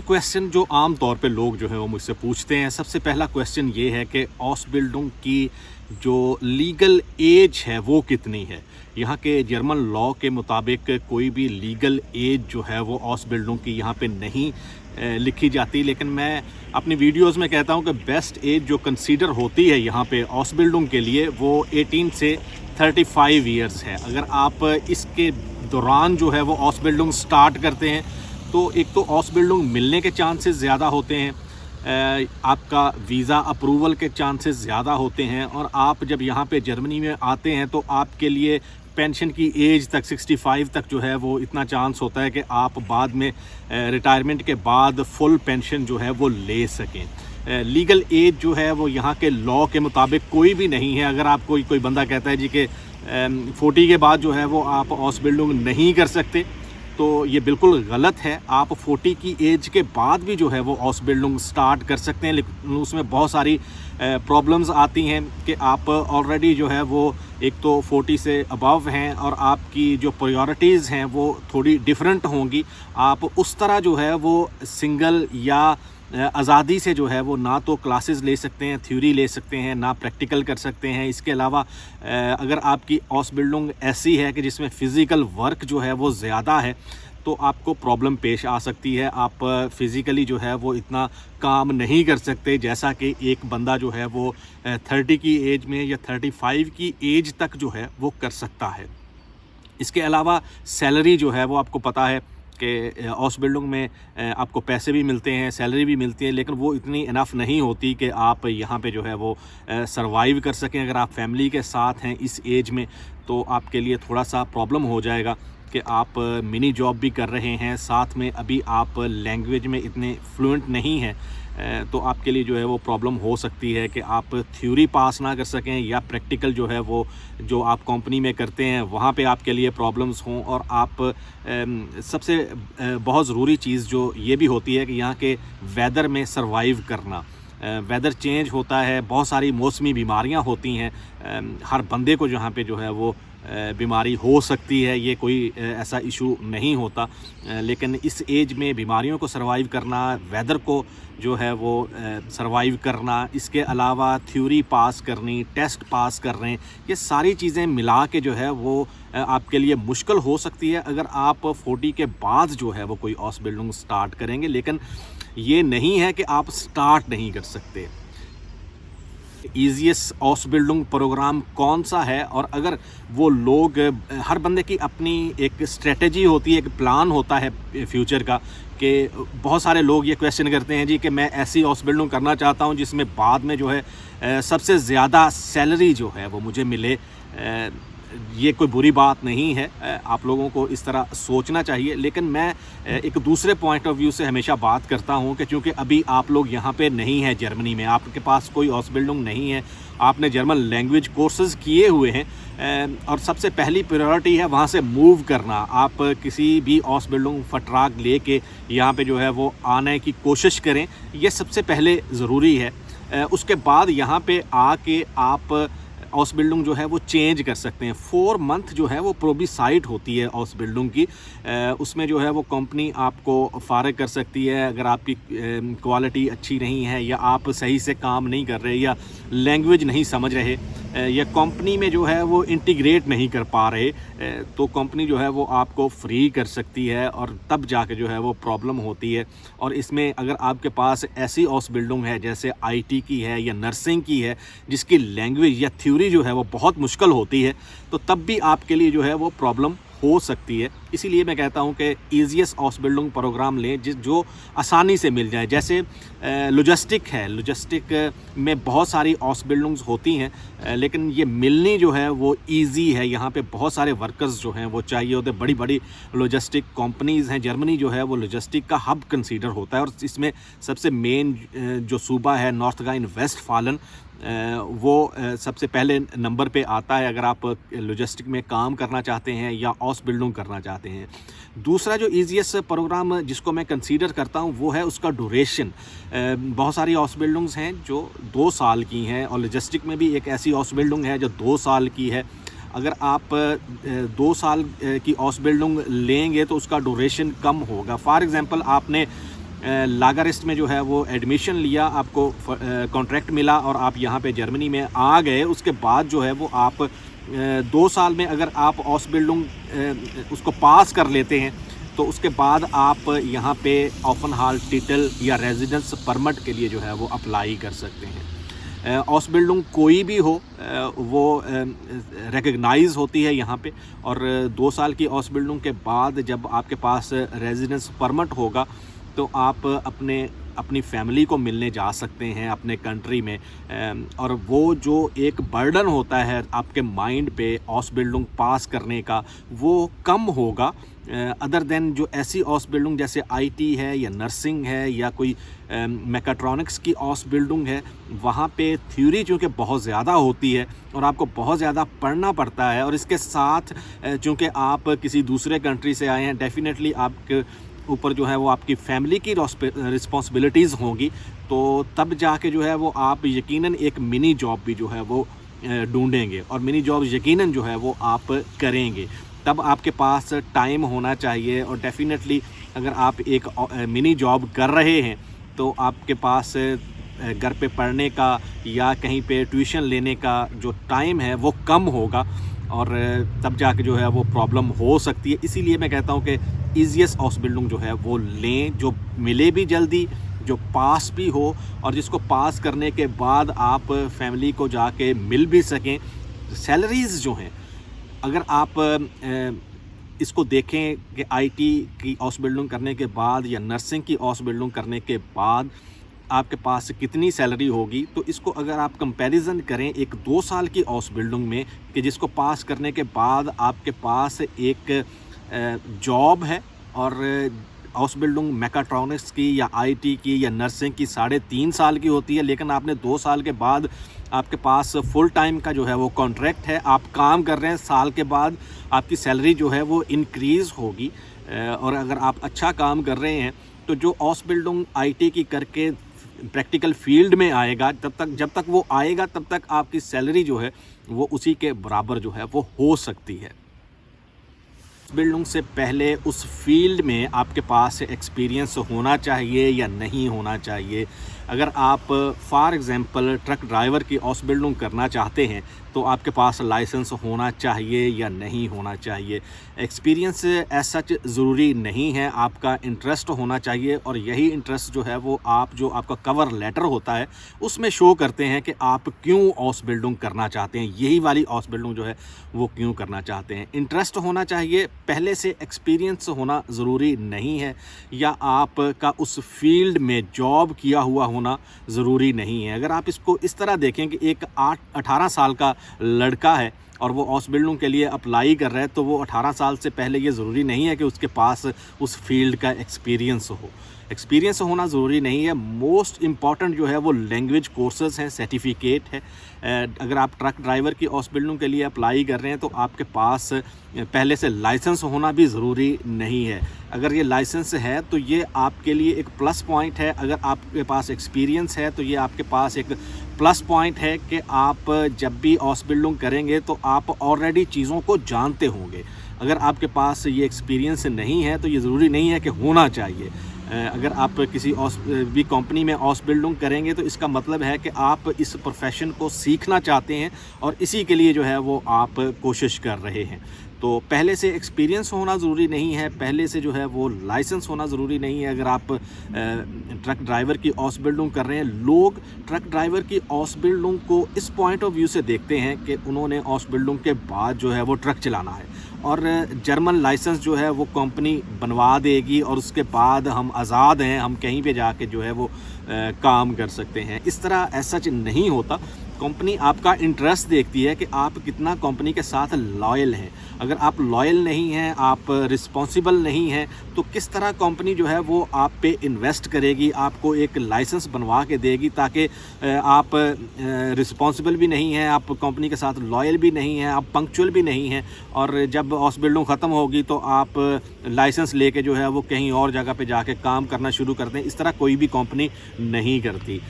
Question जो आम तौर पे लोग जो है वो मुझसे पूछते हैं, सबसे पहला क्वेश्चन ये है कि ऑसबिल्डिंग की जो लीगल एज है वो कितनी है। यहाँ के जर्मन लॉ के मुताबिक कोई भी लीगल एज जो है वो ऑसबिल्डिंग की यहाँ पे नहीं लिखी जाती, लेकिन मैं अपनी वीडियोस में कहता हूँ कि बेस्ट एज जो कंसीडर होती है यहाँ पे ऑसबिल्डिंग के लिए वो 18 से 35 ईयर्स है। अगर आप इसके दौरान जो है वो ऑसबिल्डिंग स्टार्ट करते हैं तो एक तो ऑसबिल्डिंग मिलने के चांसेस ज़्यादा होते हैं, आपका वीज़ा अप्रूवल के चांसेस ज़्यादा होते हैं, और आप जब यहाँ पे जर्मनी में आते हैं तो आपके लिए पेंशन की एज तक 65 तक जो है वो इतना चांस होता है कि आप बाद में रिटायरमेंट के बाद फुल पेंशन जो है वो ले सकें। लीगल एज जो है वो यहाँ के लॉ के मुताबिक कोई भी नहीं है। अगर आप कोई बंदा कहता है जी कि 40 के बाद जो है वो आप ऑसबिल्डिंग नहीं कर सकते, तो ये बिल्कुल गलत है। आप 40 की एज के बाद भी जो है वो ऑसबिल्डिंग स्टार्ट कर सकते हैं, लेकिन उसमें बहुत सारी प्रॉब्लम्स आती हैं कि आप ऑलरेडी जो है वो एक तो 40 से अबव हैं और आपकी जो प्रायोरिटीज़ हैं वो थोड़ी डिफरेंट होंगी। आप उस तरह जो है वो सिंगल या आज़ादी से जो है वो ना तो क्लासेस ले सकते हैं, थ्योरी ले सकते हैं, ना प्रैक्टिकल कर सकते हैं। इसके अलावा अगर आपकी ऑसबिल्डिंग ऐसी है कि जिसमें फ़िज़िकल वर्क जो है वो ज़्यादा है तो आपको प्रॉब्लम पेश आ सकती है। आप फ़िज़िकली जो है वो इतना काम नहीं कर सकते जैसा कि एक बंदा जो है वो 30 की एज में या 35 की एज तक जो है वो कर सकता है। इसके अलावा सैलरी जो है वो आपको पता है कि ऑसबिल्डिंग में आपको पैसे भी मिलते हैं, सैलरी भी मिलती है, लेकिन वो इतनी इनफ नहीं होती कि आप यहाँ पे जो है वो सरवाइव कर सकें। अगर आप फैमिली के साथ हैं इस एज में तो आपके लिए थोड़ा सा प्रॉब्लम हो जाएगा कि आप मिनी जॉब भी कर रहे हैं, साथ में अभी आप लैंग्वेज में इतने फ्लुएंट नहीं हैं, तो आपके लिए जो है वो प्रॉब्लम हो सकती है कि आप थ्योरी पास ना कर सकें या प्रैक्टिकल जो है वो जो आप कंपनी में करते हैं वहाँ पे आपके लिए प्रॉब्लम्स हों। और आप सबसे बहुत ज़रूरी चीज़ जो ये भी होती है कि यहाँ के वेदर में सरवाइव करना। वेदर चेंज होता है, बहुत सारी मौसमी बीमारियां होती हैं, हर बंदे को जहाँ पे जो है वो बीमारी हो सकती है, ये कोई ऐसा इशू नहीं होता, लेकिन इस एज में बीमारियों को सर्वाइव करना, वेदर को जो है वो सर्वाइव करना, इसके अलावा थ्योरी पास करनी, टेस्ट पास करने, ये सारी चीज़ें मिला के जो है वो आपके लिए मुश्किल हो सकती है अगर आप 40 के बाद जो है वो कोई ऑसबिल्डिंग स्टार्ट करेंगे। लेकिन ये नहीं है कि आप स्टार्ट नहीं कर सकते। ईजीएस्ट ऑसबिल्डिंग प्रोग्राम कौन सा है, और अगर वो लोग, हर बंदे की अपनी एक स्ट्रेटजी होती है, एक प्लान होता है फ्यूचर का, कि बहुत सारे लोग ये क्वेश्चन करते हैं जी कि मैं ऐसी ऑसबिल्डिंग करना चाहता हूँ जिसमें बाद में जो है सबसे ज़्यादा सैलरी जो है वो मुझे मिले। ये कोई बुरी बात नहीं है, आप लोगों को इस तरह सोचना चाहिए, लेकिन मैं एक दूसरे पॉइंट ऑफ व्यू से हमेशा बात करता हूं कि चूँकि अभी आप लोग यहाँ पे नहीं हैं जर्मनी में, आपके पास कोई ऑसबिल्डिंग नहीं है, आपने जर्मन लैंग्वेज कोर्सेज़ किए हुए हैं और सबसे पहली प्रायोरिटी है वहाँ से मूव करना। आप किसी भी ऑसबिल्डिंग फटराग ले के यहाँ पर जो है वो आने की कोशिश करें, ये सबसे पहले ज़रूरी है। उसके बाद यहाँ पर आके आप ऑसबिल्डिंग जो है वो चेंज कर सकते हैं। 4 मंथ जो है वो प्रोबीसाइट होती है ऑसबिल्डिंग की, उसमें जो है वो कंपनी आपको फारग कर सकती है अगर आपकी क्वालिटी अच्छी नहीं है, या आप सही से काम नहीं कर रहे, या लैंग्वेज नहीं समझ रहे, या कंपनी में जो है वो इंटीग्रेट नहीं कर पा रहे, तो कंपनी जो है वो आपको फ्री कर सकती है और तब जाके जो है वो प्रॉब्लम होती है। और इसमें अगर आपके पास ऐसी ऑसबिल्डिंग है जैसे आईटी की है या नर्सिंग की है जिसकी लैंग्वेज या थ्योरी जो है वो बहुत मुश्किल होती है, तो तब भी आपके लिए जो है वो प्रॉब्लम हो सकती है। इसीलिए मैं कहता हूं कि ईजीएस्ट ऑसबिल्डिंग प्रोग्राम लें जो आसानी से मिल जाए। जैसे लॉजिस्टिक है, लॉजिस्टिक में बहुत सारी ऑसबिल्डिंग्स होती हैं, लेकिन ये मिलनी जो है वो इजी है। यहाँ पे बहुत सारे वर्कर्स जो हैं वो चाहिए होते, बड़ी बड़ी लॉजिस्टिक कंपनीज़ हैं। जर्मनी जो है वो लॉजिस्टिक का हब कंसीडर होता है, और इसमें सबसे मेन जो सूबा है नॉर्थ राइन वेस्टफालन, वो सबसे पहले नंबर पे आता है अगर आप लॉजिस्टिक में काम करना चाहते हैं या ऑसबिल्डिंग करना चाहते हैं। दूसरा जो ईजीएस्ट प्रोग्राम जिसको मैं कंसीडर करता हूँ वो है उसका ड्यूरेशन। बहुत सारी ऑसबिल्डिंग्स हैं जो 2 साल की हैं, और लॉजिस्टिक में भी एक ऐसी ऑसबिल्डिंग है जो 2 साल की है। अगर आप 2 साल की ऑसबिल्डिंग लेंगे तो उसका ड्यूरेशन कम होगा। फॉर एग्ज़ाम्पल आपने लागारिस्ट में जो है वो एडमिशन लिया, आपको कॉन्ट्रैक्ट मिला और आप यहाँ पे जर्मनी में आ गए। उसके बाद जो है वो आप 2 साल में अगर आप ऑसबिल्डिंग उसको पास कर लेते हैं तो उसके बाद आप यहाँ पे ऑफनहाल्टिटल या रेजिडेंस परमिट के लिए जो है वो अप्लाई कर सकते हैं। ऑसबिल्डिंग कोई भी हो वो रिकग्नाइज़ होती है यहाँ पे, और 2 साल की ऑसबिल्डिंग के बाद जब आपके पास रेजिडेंस परमिट होगा तो आप अपनी फैमिली को मिलने जा सकते हैं अपने कंट्री में, और वो जो एक बर्डन होता है आपके माइंड पे ऑसबिल्डिंग पास करने का वो कम होगा, अदर देन जो ऐसी ऑसबिल्डिंग जैसे आईटी है या नर्सिंग है या कोई मैकाट्रॉनिक्स की ऑसबिल्डिंग है। वहाँ पे थ्योरी चूँकि बहुत ज़्यादा होती है और आपको बहुत ज़्यादा पढ़ना पड़ता है, और इसके साथ चूँकि आप किसी दूसरे कंट्री से आए हैं, डेफिनेटली आपके ऊपर जो है वो आपकी फैमिली की रिस्पॉन्सिबिलिटीज़ होंगी, तो तब जाके जो है वो आप यकीनन एक मिनी जॉब भी जो है वो ढूंढेंगे, और मिनी जॉब यकीनन जो है वो आप करेंगे। तब आपके पास टाइम होना चाहिए, और डेफिनेटली अगर आप एक मिनी जॉब कर रहे हैं तो आपके पास घर पे पढ़ने का या कहीं पे ट्यूशन लेने का जो टाइम है वो कम होगा, और तब जाके जो है वो प्रॉब्लम हो सकती है। इसीलिए मैं कहता हूँ कि ईजीएस्ट ऑसबिल्डिंग जो है वो लें, जो मिले भी जल्दी, जो पास भी हो, और जिसको पास करने के बाद आप फैमिली को जाके मिल भी सकें। सैलरीज़ जो हैं, अगर आप इसको देखें कि आईटी की ऑसबिल्डिंग करने के बाद या नर्सिंग की ऑसबिल्डिंग करने के बाद आपके पास कितनी सैलरी होगी, तो इसको अगर आप कंपैरिजन करें एक 2 साल की ऑसबिल्डिंग में कि जिसको पास करने के बाद आपके पास एक जॉब है, और ऑसबिल्डिंग मैकाट्रॉनिक्स की या आईटी की या नर्सिंग की 3.5 साल की होती है, लेकिन आपने 2 साल के बाद आपके पास फुल टाइम का जो है वो कॉन्ट्रैक्ट है, आप काम कर रहे हैं, साल के बाद आपकी सैलरी जो है वो इंक्रीज़ होगी। और अगर आप अच्छा काम कर रहे हैं तो जो ऑसबिल्डिंग आईटी की करके प्रैक्टिकल फील्ड में आएगा, जब तक वो आएगा तब तक आपकी सैलरी जो है वो उसी के बराबर जो है वो हो सकती है। बिल्डिंग से पहले उस फील्ड में आपके पास एक्सपीरियंस होना चाहिए या नहीं होना चाहिए। अगर आप फॉर एग्ज़ाम्पल ट्रक ड्राइवर की ऑसबिल्डिंग करना चाहते हैं तो आपके पास लाइसेंस होना चाहिए या नहीं होना चाहिए। एक्सपीरियंस एज सच ज़रूरी नहीं है, आपका इंटरेस्ट होना चाहिए, और यही इंटरेस्ट जो है वो जो आपका कवर लेटर होता है उसमें शो करते हैं कि आप क्यों ऑसबिल्डिंग करना चाहते हैं, यही वाली ऑसबिल्डिंग जो है वो क्यों करना चाहते हैं। इंटरेस्ट होना चाहिए, पहले से एक्सपीरियंस होना ज़रूरी नहीं है, या आपका उस फील्ड में जॉब किया हुआ होना ज़रूरी नहीं है। अगर आप इसको इस तरह देखें कि एक 18 साल का लड़का है और वो ऑसबिल्डिंग के लिए अप्लाई कर रहा है, तो वो 18 साल से पहले ये ज़रूरी नहीं है कि उसके पास उस फील्ड का एक्सपीरियंस हो। एक्सपीरियंस होना ज़रूरी नहीं है। मोस्ट इम्पॉर्टेंट जो है वो लैंग्वेज कोर्सेज़ हैं, सर्टिफिकेट है। अगर आप ट्रक ड्राइवर की ऑसबिल्डिंग के लिए अप्लाई कर रहे हैं तो आपके पास पहले से लाइसेंस होना भी ज़रूरी नहीं है। अगर ये लाइसेंस है तो ये आपके लिए एक प्लस पॉइंट है। अगर आपके पास एक्सपीरियंस है तो ये आपके पास एक प्लस पॉइंट है कि आप जब भी ऑसबिल्डिंग करेंगे तो आप ऑलरेडी चीज़ों को जानते होंगे। अगर आपके पास ये एक्सपीरियंस नहीं है तो ये ज़रूरी नहीं है कि होना चाहिए। अगर आप किसी भी कंपनी में ऑसबिल्डिंग करेंगे तो इसका मतलब है कि आप इस प्रोफेशन को सीखना चाहते हैं और इसी के लिए जो है वो आप कोशिश कर रहे हैं। तो पहले से एक्सपीरियंस होना ज़रूरी नहीं है, पहले से जो है वो लाइसेंस होना ज़रूरी नहीं है। अगर आप ट्रक ड्राइवर की ऑसबिल्डिंग कर रहे हैं, लोग ट्रक ड्राइवर की ऑसबिल्डिंग को इस पॉइंट ऑफ व्यू से देखते हैं कि उन्होंने ऑसबिल्डिंग के बाद जो है वो ट्रक चलाना है और जर्मन लाइसेंस जो है वो कंपनी बनवा देगी और उसके बाद हम आज़ाद हैं, हम कहीं पे जाके जो है वो काम कर सकते हैं। इस तरह ऐसा नहीं होता। कंपनी आपका इंटरेस्ट देखती है कि आप कितना कंपनी के साथ लॉयल हैं। अगर आप लॉयल नहीं हैं, आप रिस्पॉन्सिबल नहीं हैं, तो किस तरह कंपनी जो है वो आप पे इन्वेस्ट करेगी, आपको एक लाइसेंस बनवा के देगी ताकि आप रिस्पॉन्सिबल भी नहीं हैं, आप कंपनी के साथ लॉयल भी नहीं हैं, आप पंक्चुअल भी नहीं हैं, और जब ऑसबिल्डिंग ख़त्म होगी तो आप लाइसेंस लेके जो है वो कहीं और जगह पे जाके काम करना शुरू कर दें। इस तरह कोई भी कंपनी नहीं करती।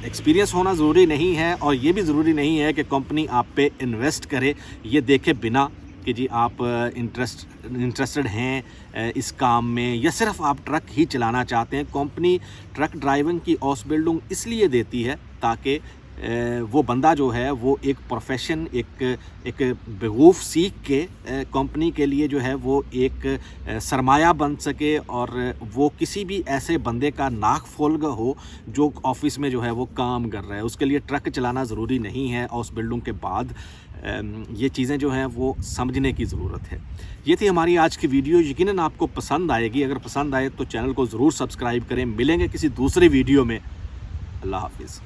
एक्सपीरियंस होना ज़रूरी नहीं है और ये भी ज़रूरी नहीं है कि कंपनी आप पे इन्वेस्ट करे ये देखे बिना कि जी आप इंटरेस्टेड हैं इस काम में, या सिर्फ आप ट्रक ही चलाना चाहते हैं। कंपनी ट्रक ड्राइविंग की ऑसबिल्डिंग इसलिए देती है ताकि वो बंदा जो है वो एक प्रोफेशन, एक बेवकूफ़ सीख के कंपनी के लिए जो है वो एक सरमाया बन सके, और वो किसी भी ऐसे बंदे का नाक फोल्ग हो जो ऑफिस में जो है वो काम कर रहा है। उसके लिए ट्रक चलाना ज़रूरी नहीं है। हाउस बिल्डिंग के बाद ये चीज़ें जो हैं वो समझने की ज़रूरत है। ये थी हमारी आज की वीडियो। यकीनन आपको पसंद आएगी। अगर पसंद आए तो चैनल को ज़रूर सब्सक्राइब करें। मिलेंगे किसी दूसरी वीडियो में। अल्लाह हाफिज़।